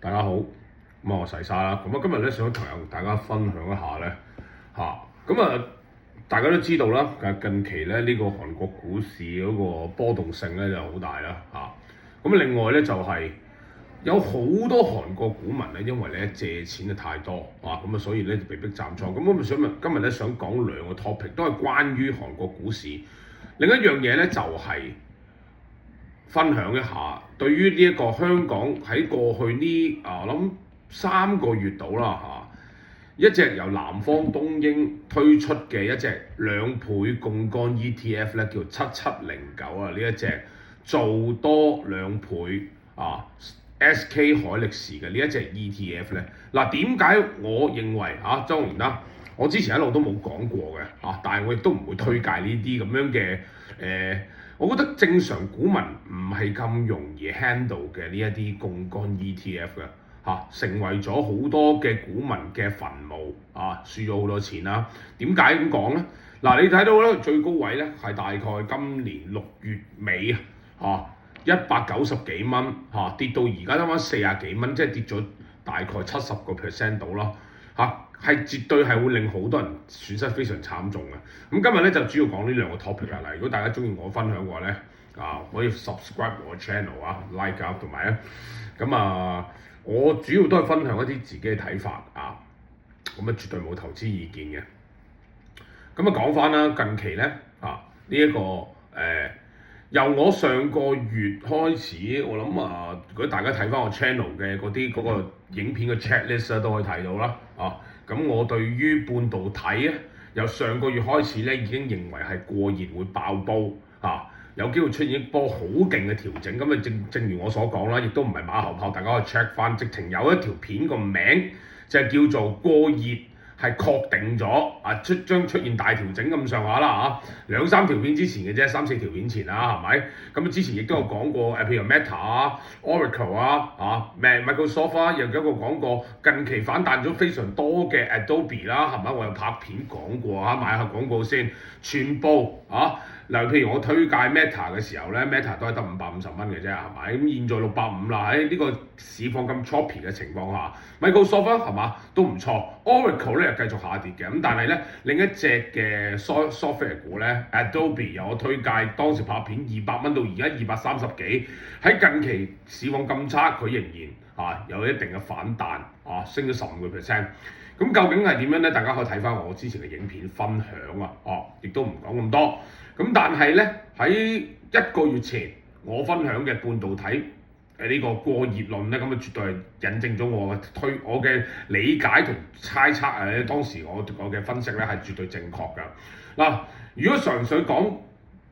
大家好，我細沙啦。今日咧想同大家分享一下咧大家都知道啦，近期咧呢個韓國股市嗰個波動性咧就好大啦另外咧就係有好多韓國股民咧，因為咧借錢就太多所以咧就被逼斬倉。今日咧想講兩個 topic，都係關於韓國股市。另一樣嘢咧就係分享一下，對於呢一個香港喺過去呢我諗3個月到啦一隻由南方東英推出嘅一隻2倍槓桿 ETF 咧，叫7709呢一隻做多2倍SK 海力士嘅呢一隻 ETF 咧。點解我認為當然啦，我之前一路都冇講過嘅但係我亦都唔會推介呢啲咁樣嘅我覺得正常股民唔係咁容易 handle 嘅呢一啲槓桿 ETF 嘅成為咗好多嘅股民嘅墳墓輸咗好多錢啦。點解咁講呢？你睇到咧最高位咧係大概今年6月尾190幾蚊跌到而家得返40幾蚊，即係跌咗大概70% 到啦係絕對係會令好多人損失非常慘重嘅。今日咧就主要講呢兩個 topic 啦。如果大家中意我分享嘅話咧可以 subscribe 我 channel like 同埋咧我主要都係分享一啲自己嘅睇法絕對冇投資意見嘅。講翻啦，近期咧由我上個月開始，我諗如果大家睇翻我 channel 嘅嗰個影片嘅 checklist 都可以睇到啦咁我對於半導體咧，由上個月開始咧已經認為係過熱會爆煲有機會出現一波好勁嘅調整。正如我所講啦，亦都唔係馬後炮，大家可以 check 翻，直情有一條片個名就係叫做過熱係確定咗將出現大調整咁上下啦2、3條片之前嘅啫，3、4條片前係咪？之前亦都有講過譬如 Meta Oracle Microsoft 又有一個講過近期反彈咗非常多嘅 Adobe 啦，係咪？我有拍片講過買下廣告先，全部譬如我推介 Meta 嘅時候咧，Meta 都係得550蚊嘅啫，係咪？現在650啦，喺呢個市況咁 choppy 嘅情況下 ，Microsoft 係嘛都唔錯 ，Oracle 咧又繼續下跌嘅。但係咧另一隻嘅 software 股咧 ，Adobe 由我推介當時拍片200蚊到而家230幾，喺近期市況咁差，佢仍然有一定嘅反彈升咗15%。究竟係點樣咧？大家可以睇翻我之前嘅影片分享亦都唔講咁多。但係咧喺1個月前我分享嘅半導體呢個過熱論咧，絕對係印證咗我嘅理解同猜測當時我嘅分析咧係絕對正確㗎。如果純粹講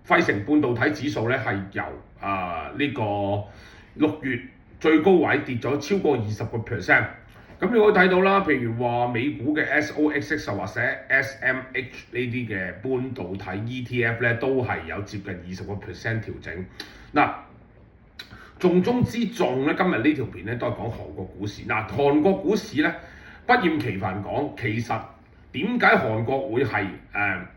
費城半導體指數咧，係由呢個6月最高位跌咗超過20%。你可以睇到啦，譬如話美股嘅 SOXX 或者 SMH 呢啲嘅半導體 ETF 咧，都係有接近20% 調整。重中之重咧，今日呢條片咧都係講韓國股市。韓國股市咧不厭其煩講，其實點解韓國會係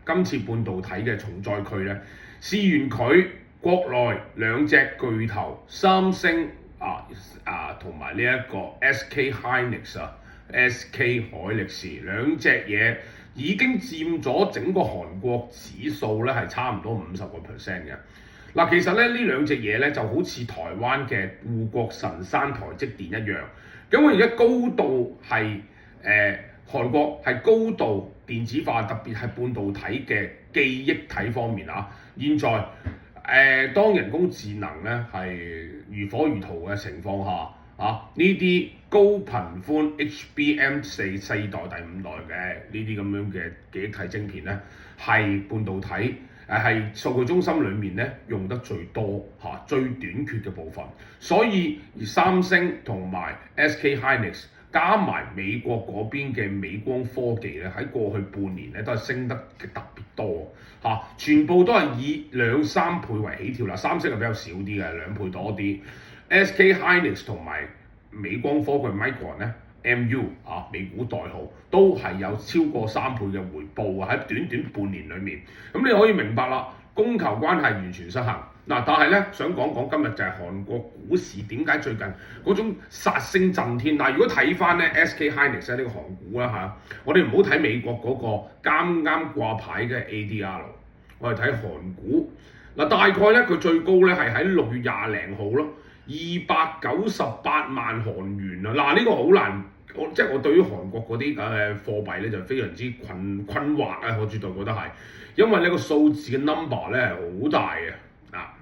今次半導體嘅重災區咧？試完佢國內2隻巨頭三星同埋呢一個 SK Hynix、SK 海力士2隻嘢已經佔咗整個韓國指數咧係差唔多50%嘅。其實咧呢2隻嘢咧就好似台灣嘅護國神山台積電一樣，咁我而家高度係韓國係高度電子化，特別係半導體嘅記憶體方面現在當人工智能咧係如火如荼嘅情況下呢啲高頻寬 HBM4代第5代嘅呢啲咁樣嘅記憶體晶片咧，係半導體係數據中心裡面咧用得最多最短缺嘅部分。所以而三星同埋 SK Hynix 加埋美國嗰邊嘅美光科技咧，喺過去半年咧都係升得特別多全部都係以2、3倍為起跳啦。三星係比較少啲嘅，2倍多啲。SK Hynix 同埋美光科技 Micron 咧 MU 美股代號都係有超過3倍嘅回報喺短短半年裡面。你可以明白啦，供求關係完全失衡嗱，但係咧想講講今日就係韓國股市點解最近嗰種殺聲震天。嗱，如果睇翻咧 SK Hynix 呢個韓股啦我哋唔好睇美國嗰個啱啱掛牌嘅 ADR，我哋睇韓股。嗱，大概咧佢最高咧係喺6月20號咯，298萬韓元啊！嗱，呢個好難。即係我對於韓國嗰啲貨幣咧就非常之困惑啊！我絕對覺得係，因為呢個數字嘅 number 咧係好大嘅啊。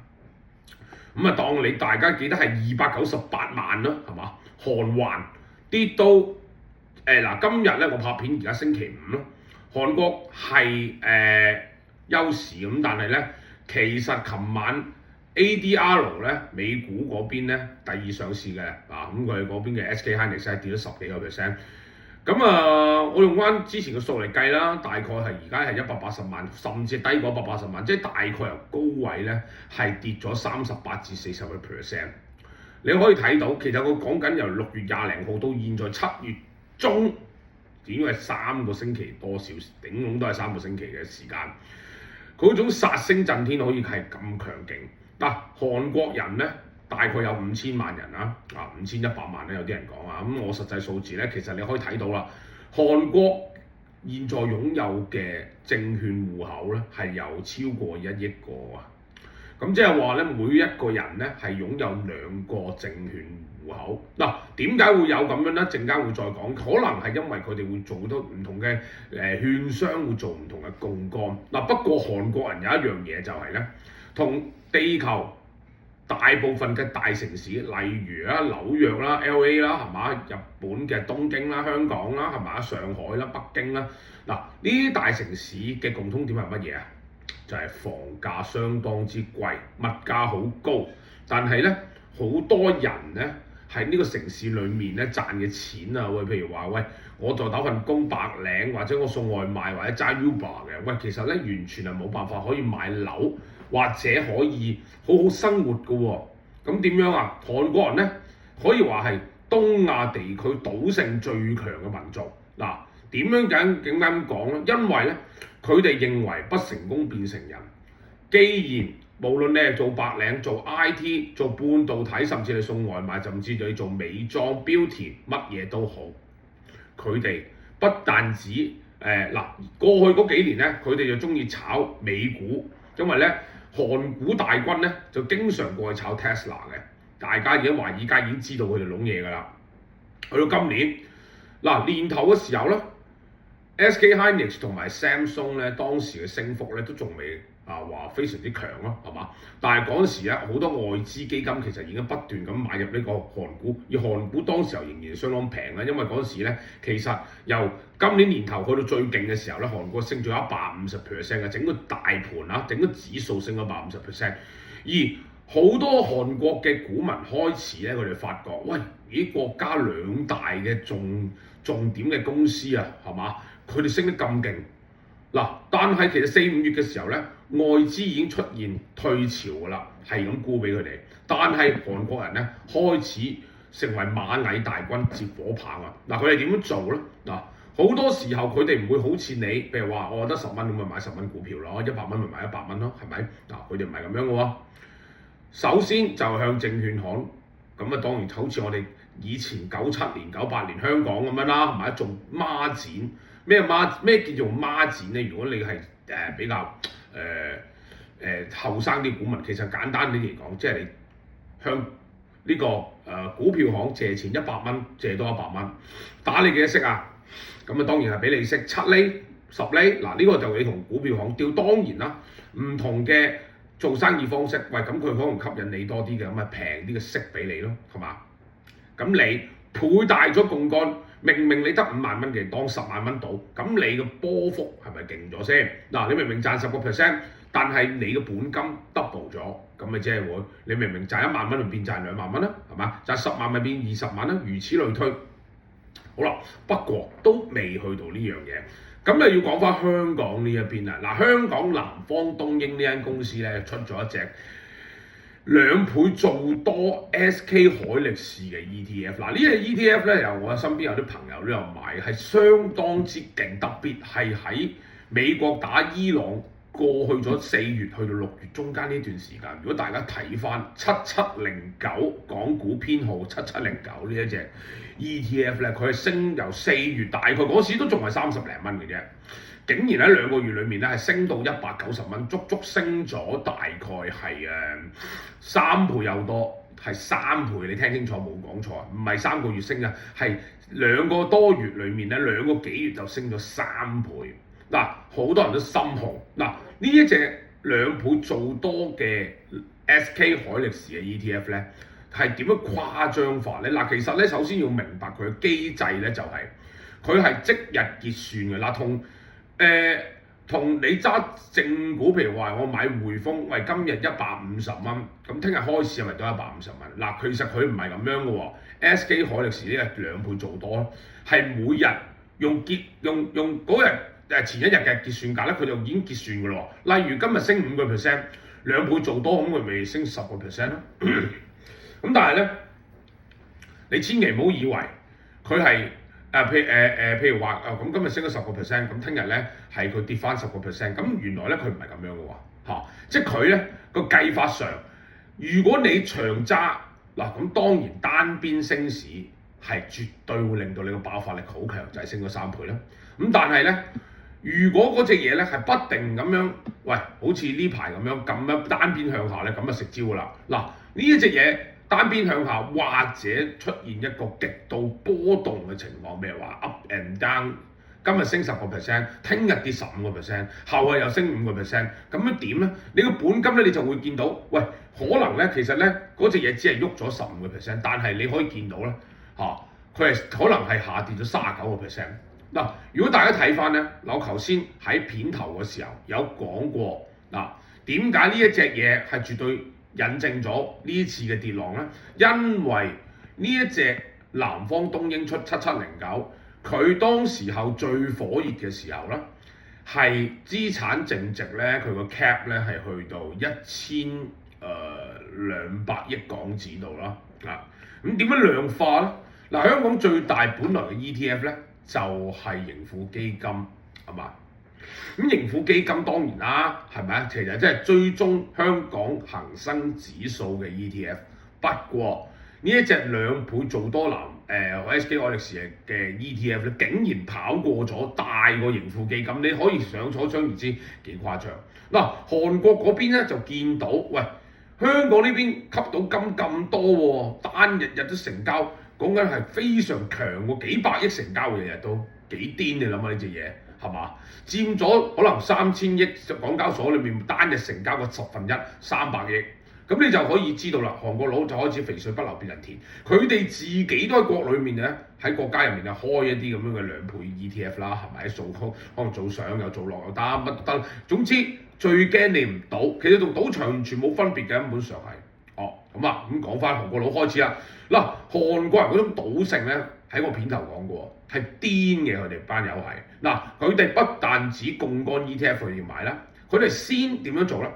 咁當你大家記得係298萬咯，係嘛？韓圜跌到今日咧我拍片而家星期五咯，韓國係休市咁，但係咧其實琴晚 ADR 咧美股嗰邊咧第二上市嘅咁佢嗰邊嘅 SK Hynix 係跌咗10幾個 percent。咁我用翻之前嘅數嚟計啦，大概係而家係180萬，甚至低過180萬，即係大概由高位咧係跌咗38至40%。你可以睇到，其實我講緊由6月20號到現在7月中，應該係3個星期多少，頂籠都係3個星期嘅時間。佢嗰種殺聲震天可以係咁強勁。嗱，韓國人咧大概有5000萬人5100萬咧，有啲人講咁我實際數字咧，其實你可以睇到啦，韓國現在擁有嘅證券戶口咧係有超過1億個啊。咁即係話咧，每一個人咧係擁有2個證券戶口。嗱，點解會有咁樣咧？陣間會再講。可能係因為佢哋會做到唔同嘅券商會做唔同嘅槓桿。嗱，不過韓國人有一樣嘢就係咧，同地球大部分嘅大城市，例如紐約啦、LA 啦，係嘛？日本嘅東京啦、香港啦，係嘛？上海啦、北京啦，嗱呢啲大城市嘅共通點係乜嘢啊？就係房價相當之貴，物價好高，但係咧好多人咧喺呢個城市裏面咧賺嘅錢譬如話我就打份工白領，或者我送外賣或者揸 Uber 嘅，其實咧完全係冇辦法可以買樓或者可以好好生活嘅喎。咁點樣啊？韓國人咧可以話係東亞地區賭性最強嘅民族。嗱，點解咁講咧？因為咧佢哋認為不成功便成仁。既然無論你係做白領、做 IT、做半導體，甚至你送外賣，甚至你做美妝、beauty， 乜嘢都好，佢哋不但止過去嗰幾年咧，佢哋就中意炒美股，因為咧韓股大軍咧就經常過去炒 Tesla 嘅。大家而家華爾街已經知道佢哋攏嘢㗎啦。去到今年年頭嘅時候咧，SK Hynix 同埋 Samsung 咧當時嘅升幅咧都仲未話非常之強咯，係嘛？但係嗰陣時咧，好多外資基金其實已經不斷咁買入呢個韓股，而韓股當時候仍然相當平啦，因為嗰陣時咧其實由今年年頭去到最勁嘅時候咧，韓國升咗150% 嘅，整個大盤整個指數升咗150%，而好多韓國嘅股民開始咧，佢哋發覺，咦國家2大嘅重點嘅公司係嘛？佢哋升得咁勁。但係其實4、5月嘅時候咧，外資已經出現退潮㗎啦，係咁沽俾佢哋。但係韓國人咧開始成為螞蟻大軍接火棒啊！佢哋點樣做咧？好多時候佢哋唔會好似你，譬如話我得10蚊咁咪買10蚊股票咯，100蚊咪買100蚊咯，係咪？佢哋唔係咁樣嘅喎。首先就向證券行，咁當然好似我哋以前97年、98年香港咁樣啦，係咪？做孖展。咩叫做孖展咧？如果你係比較後生啲股民，其實簡單啲嚟講，即係你向呢個股票行借錢100蚊，借多100蚊，打你幾多息啊？咁當然係俾利息7厘、10厘。呢個就你同股票行調，當然啦，唔同嘅做生意方式，咁佢可能吸引你多啲嘅，咁咪平啲嘅息俾你咯，係嘛？咁你倍大咗槓桿。明明你得5萬蚊嘅，當10萬蚊到，咁你嘅波幅係咪勁咗先？你明明賺10%，但係你嘅本金 double 咗，咁咪即係會你明明賺1萬蚊，就變賺2萬蚊啦，係嘛？賺10萬咪變20萬啦，如此類推。好啦，不過都未去到呢樣嘢，咁又要講翻香港呢一邊啦。香港南方東英呢間公司咧出咗一隻2倍做多 SK 海力士嘅 ETF， 呢隻 ETF 咧由我身邊有啲朋友都有買，係相當之勁，特別係喺美國打伊朗過去咗4月去到6月中間呢段時間，如果大家睇翻7709港股編號7709呢一隻 ETF 咧，佢係升由4月大概嗰時都仲係30零蚊嘅啫，竟然喺2個月裏面咧係升到190蚊，足足升咗大概係3倍有多。係3倍，你聽清楚冇講錯，唔係3個月升啊，係2個多月裡面咧2個幾月就升咗3倍。嗱，好多人都心紅。嗱，呢一隻2倍做多嘅 SK 海力士嘅 ETF 咧，係點樣誇張法咧？嗱，其實咧首先要明白佢嘅機制咧，就係佢係即日結算嘅。嗱，同你揸正股，譬如話我買匯豐，喂今日150蚊，咁聽日開市係咪都150蚊？嗱，其實佢唔係咁樣嘅喎。SK 海力士呢個2倍做多，係每日用嗰日前一日嘅結算價咧，佢就已經結算嘅咯。例如今日升5%，2倍做多，咁佢咪升10%咯。咁但係咧，你千祈唔好以為佢係。譬如話咁今日升咗10%，咁聽日咧係佢跌翻10%，咁原來咧佢唔係咁樣嘅喎，即係佢咧個計法上，如果你長揸嗱，咁當然單邊升市係絕對會令到你個爆發力好強，就係升咗3倍啦。咁但係咧，如果嗰隻嘢咧係不定咁樣，喂，好似呢排咁樣單邊向下咧，咁就食蕉㗎啦。嗱，呢一隻嘢。單邊向下，或者出現一個極度波動嘅情況，譬如話 up and down，今日升10%，聽日跌15%，後日又升5%，咁樣點咧？你個本金咧，你就會見到，喂，可能咧其實咧嗰隻嘢只係喐咗15%，但係你可以見到咧佢係可能係下跌咗39%。嗱，如果大家睇翻咧，我頭先喺片頭嘅時候有講過，嗱，點解呢一隻嘢係絕對引證咗呢次嘅跌浪咧？因為呢一隻南方東英出7709，佢當時候最火熱嘅時候咧，係資產淨值咧，佢個 cap 咧係去到1200億港紙度啦。咁點樣量化咧？嗱，香港最大本來嘅 ETF 咧就係盈富基金，係嘛？咁盈富基金當然啦，係咪啊？其實即係追蹤香港恒生指數嘅 ETF。不過呢一隻2倍做多SK 海力士嘅 ETF 咧，竟然跑過咗大過盈富基金，你可以可想而知幾誇張。嗱，韓國嗰邊咧就見到，喂，香港呢邊吸到金咁多喎，單日都成交，講緊係非常強喎，幾百億成交日日都幾癲，你諗下呢隻嘢。係嘛？佔咗可能3000億港交所裏面單日成交個1/10，300億，咁你就可以知道啦。韓國佬就開始肥水不流別人田，佢哋自己都喺國裏面咧，喺國家入面開一啲咁樣嘅2倍 ETF 啦，係咪？可能做上又做落又得，乜都得。總之最驚你唔賭，其實同賭場完全冇分別嘅，根本上係。咁講翻韓國佬開始啦。嗱，韓國人嗰種賭性咧，喺我片頭講過，係癲嘅，佢哋班友係。嗱，佢哋不但止槓桿 ETF 佢哋買啦，佢哋先點樣做咧？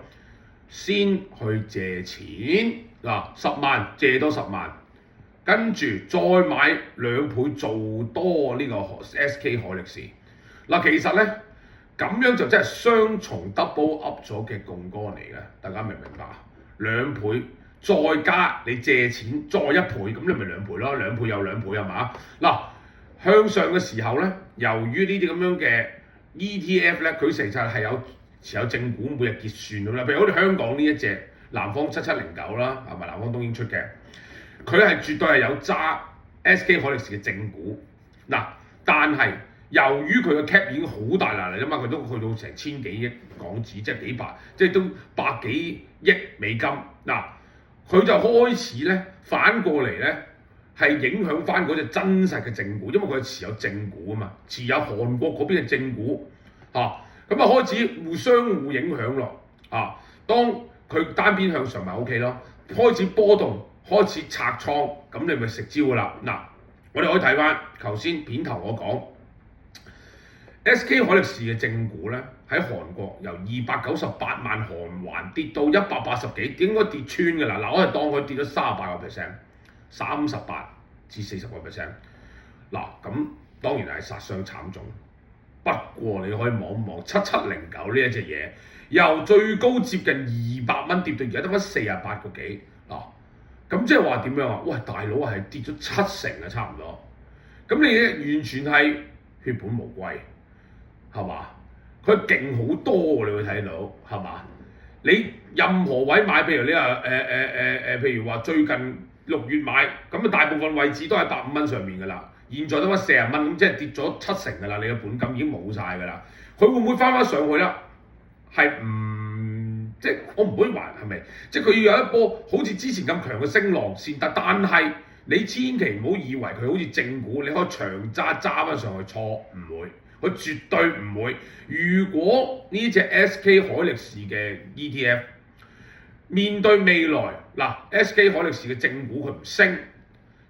先去借錢，嗱，10萬借多10萬，跟住再買2倍做多呢個 SK 海力士。嗱，其實咧咁樣就真係雙重 double up 咗嘅槓桿嚟嘅，大家明唔明白啊？2倍。再加你借錢再1倍，咁你咪2倍咯，2倍又2倍係嘛？嗱，向上嘅時候咧，由於呢啲咁樣嘅 ETF 咧，佢其實係持有正股每日結算咁啦。譬如好似香港呢一隻南方7709啦，係咪南方東英出嘅？佢係絕對係有揸 SK 海力士嘅正股。嗱，但係由於佢嘅 cap 已經好大啦，你諗下佢都去到成1000幾億港紙，即係幾百，即係都百幾億美金。嗱，佢就開始咧反過嚟咧，係影響翻嗰隻真實嘅正股，因為佢係持有正股啊嘛，持有韓國嗰邊嘅正股咁開始相互影響咯當佢單邊向上咪 OK 咯，開始波動，開始拆倉，咁你咪食蕉㗎啦。嗱，我哋可以睇翻頭先片頭我講 SK 海力士嘅正股咧，喺韓國由298萬韓圜跌到180幾，應該跌穿㗎啦。嗱，我係當佢跌咗38%，38至40%。嗱，咁當然係殺傷慘重。不過你可以望一望7709呢一隻嘢，由最高接近200蚊跌到而家得返48個幾嗱，咁即係話點樣啊？喂，大佬係跌咗70啊，差唔多。咁你完全係血本無歸，係嘛？佢勁好多喎，你會睇到係嘛？你任何位買，譬如你話譬如話最近6月買，咁啊大部分位置都喺150蚊上面㗎啦。現在得返40蚊，咁即係跌咗70%㗎啦，你嘅本金已經冇晒㗎啦。佢會唔會翻上去啦？係唔即係我唔可以話係咪？即係佢要有一波好似之前咁強嘅升浪先得，但係你千祈唔好以為佢好似正股，你可以長揸翻上去，錯，唔會，佢絕對唔會。如果呢隻 SK 海力士嘅 ETF 面對未來嗱 SK 海力士嘅正股佢唔升，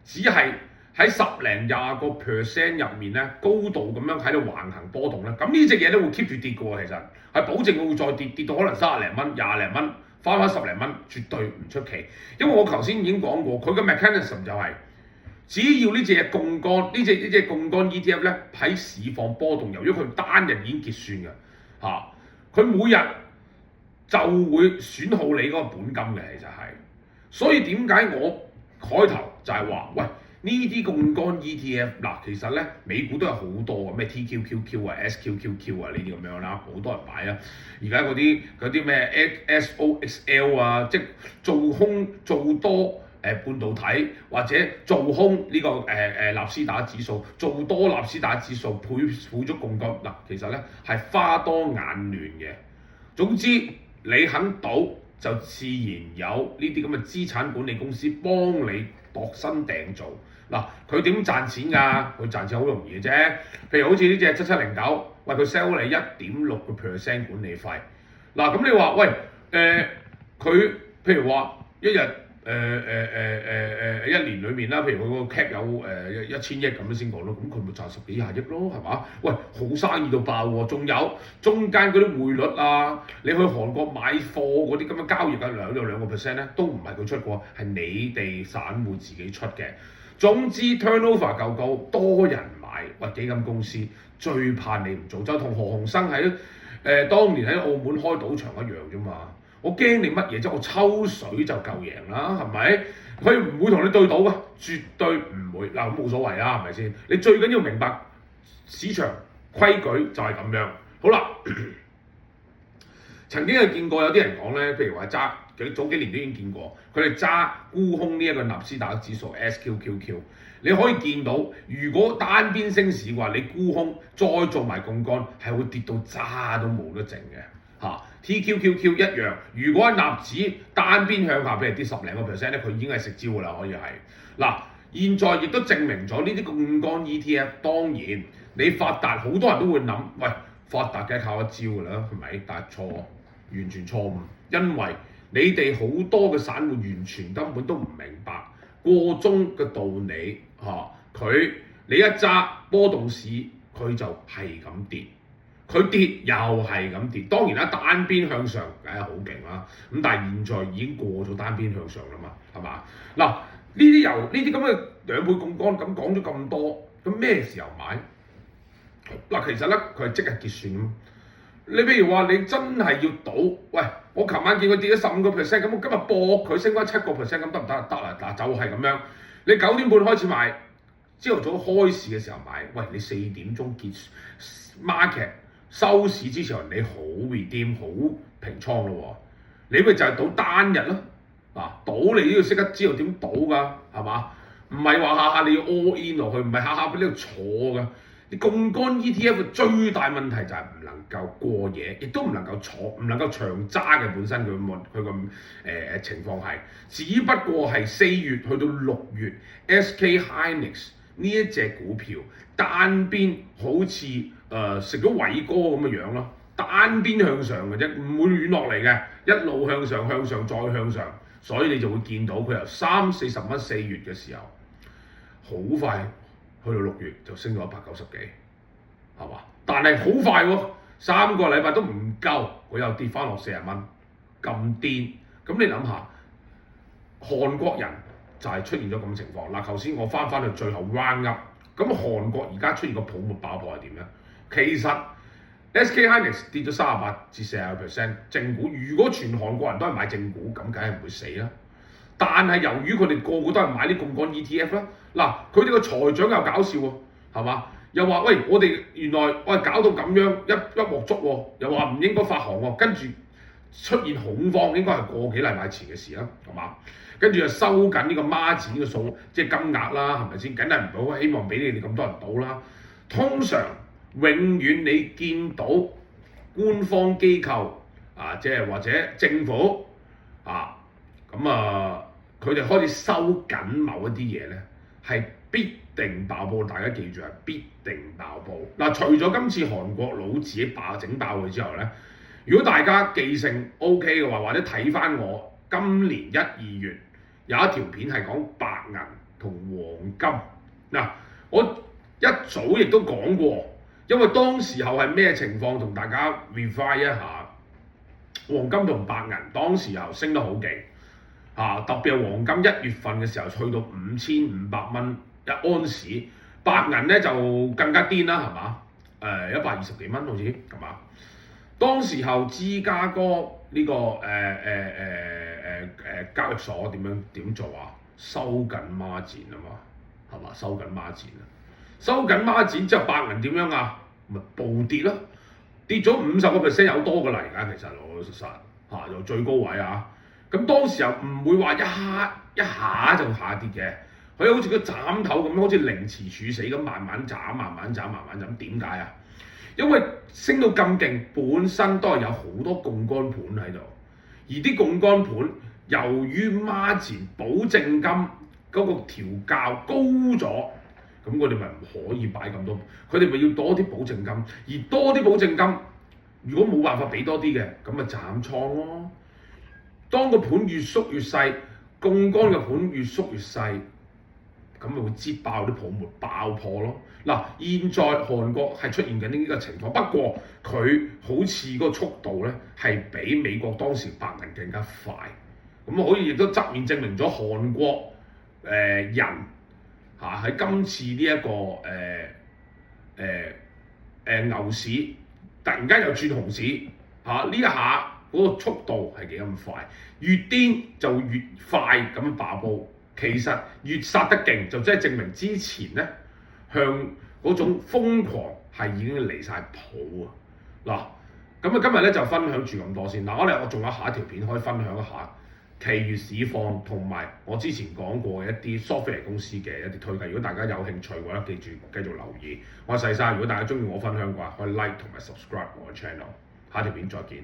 只係喺10零20% 入面咧高度咁樣喺度橫行波動咧，咁呢隻嘢都會 keep 住跌嘅喎，其實係保證佢會再跌到可能30零蚊、20零蚊，翻10零蚊，絕對唔出奇。因為我頭先已經講過，佢嘅 mechanism 就係、只要呢隻嘢槓桿，呢隻槓桿 ETF 咧喺市況波動，由於佢單日已經結算嘅佢每日就會損耗你嗰個本金嘅，其實係。所以點解我開頭就係話，喂呢啲槓桿 ETF 嗱，其實咧美股都有好多嘅，咩 TQQQ 啊、SQQQ 啊呢啲咁樣啦，好多人買啊。而家嗰啲咩 SOXL 啊，即係做空做多半導體或者做空呢個納斯達克指數，做多納斯達克指數配咗槓桿嗱，其實咧係花多眼亂嘅。總之你肯賭就自然有呢啲咁嘅資產管理公司幫你度身訂造嗱，佢點賺錢㗎？佢賺錢好容易嘅啫。譬如好似呢隻7709，喂佢 sell 你1.6% 管理費嗱，咁你話喂佢譬如話一日1年裏面啦，譬如佢個 cap 有1000億咁樣先講咯，咁佢咪賺10幾20億咯，係嘛？喂，好生意到爆喎！仲有中間嗰啲匯率啊，你去韓國買貨嗰啲咁嘅交易啊，有2%咧，都唔係佢出過，係你哋散戶自己出嘅。總之 turnover 夠高，多人買，喂幾間公司最怕你唔做，就同何鴻燊喺當年喺澳門開賭場一樣啫嘛。我驚你乜嘢啫？我抽水就夠贏啦，係咪？佢唔會同你對賭㗎，絕對唔會。嗱咁冇所謂啦，係咪先？你最緊要明白市場規矩就係咁樣。好啦，曾經係見過有啲人講咧，譬如話揸，早幾年都已經見過，佢哋揸沽空呢一個納斯達克指數 SQQQ， 你可以見到，如果單邊升市嘅話，你沽空再做埋槓桿，係會跌到渣都冇得剩嘅。TQQQ 一樣，如果納指單邊向下，譬如跌10零個 percent 咧，佢已經係食蕉㗎啦，可以係嗱。現在亦都證明咗呢啲槓桿 ETF，當然你發達，好多人都會諗，喂發達梗係靠一招㗎啦，係咪？但係錯，完全錯誤，因為你哋好多嘅散戶完全根本都唔明白個中嘅道理佢你一揸波動市，佢就係咁跌。佢跌又係咁跌，當然啦，單邊向上梗係好勁啦。咁但係現在已經過咗單邊向上啦嘛，係嘛？嗱，呢啲咁嘅2倍槓桿咁講咗咁多，咁咩時候買？嗱，其實咧佢係即日結算咁。你譬如話你真係要賭，喂，我琴晚見佢跌咗15%，咁我今日搏佢升翻7%，咁得唔得？得啦，嗱就係咁樣。你9點半開始買，朝頭早開市嘅時候買，喂，你4點鐘結 market。收市之前你好 redeem 好平倉咯喎，你咪就係賭單日咯，賭你都要識得知道點賭㗎，係嘛？唔係話下下你要 all in 落去，唔係下下俾你度坐㗎。你槓桿 ETF 最大問題就係唔能夠過夜，亦都唔能夠坐，唔能夠長揸嘅本身佢個情況係，只不過係4月去到6月 SK Hynix 呢一隻股票單邊好似食咗偉哥咁嘅樣咯，單邊向上嘅啫，唔會亂落嚟嘅，一路向上向上再向上，所以你就會見到佢由30-40蚊4月嘅時候，好快去到6月就升咗190幾，係嘛？但係好快喎，3個禮拜都唔夠，佢又跌翻落40蚊，咁癲，咁你諗下，韓國人就係出現咗咁嘅情況。嗱，頭先我翻去最後 round up，咁韓國而家出現個泡沫爆破係點咧？其實 SK Hynix 跌咗38至40%，正股如果全韓國人都係買正股，咁梗係唔會死啦。但係由於佢哋個個都係買啲槓桿 ETF 啦，嗱佢哋個財長又搞笑喎，係嘛？又話喂我哋原來搞到咁樣一鑊粥喎，又話唔應該發行喎，跟住出現恐慌，應該係個幾禮拜前嘅事啦，係嘛？跟住就收緊呢個孖展嘅數，即係金額啦，係咪先？梗係唔好希望俾你哋咁多人賭啦。通常永遠你見到官方機構啊，即係或者政府啊，咁佢哋開始收緊某一啲嘢咧，係必定爆煲。大家記住係必定爆煲。嗱，除咗今次韓國佬自己整爆佢之後咧，如果大家記性 OK 嘅話，或者睇翻我今年1、2月有一條片係講白銀同黃金。嗱，我一早亦都講過，因為當時候係咩情況，同大家 review 一下。黃金同白銀當時候升得好勁特別係黃金1月份嘅時候去到5500蚊一盎司，白銀咧就更加癲啦，係嘛？120幾蚊好似係嘛？當時候芝加哥呢、交易所點做啊？收緊孖展啊嘛，係嘛？收緊孖展啊！收緊孖展之後，白銀點樣啊？咪暴跌咯，跌咗50%有多㗎啦！而家其實老實由最高位啊，咁當時候唔會話一下就下跌嘅，佢好似個斬頭咁，好似凌遲處死咁，慢慢斬，慢慢斬，慢慢斬。點解啊？因為升到咁勁，本身都係有好多槓桿盤喺度，而啲槓桿盤由於孖展保證金嗰個調校高咗，咁佢哋咪唔可以擺咁多，佢哋咪要多啲保證金，而多啲保證金，如果冇辦法俾多啲嘅，咁咪斬倉咯。當個盤越縮越細，槓桿嘅盤越縮越細，咁咪會擠爆啲泡沫爆破咯。嗱，現在韓國係出現緊呢個情況，不過佢好似個速度咧係比美國當時白銀更加快，咁可以亦都側面證明咗韓國人喺今次呢、一個牛市突然間又轉熊市呢一下嗰個速度係幾咁快，越癲就越快咁爆煲。其實越殺得勁，就即係證明之前咧向嗰種瘋狂係已經離晒譜啊！嗱，咁今日咧就分享住咁多先。我仲有下一條片可以分享一下其餘市況同埋我之前講過嘅一啲 software 公司嘅一啲推介。如果大家有興趣嘅話，記住繼續留意。我係細沙，如果大家中意我分享嘅話，可以 like 同埋 subscribe 我嘅 channel。下條片再見。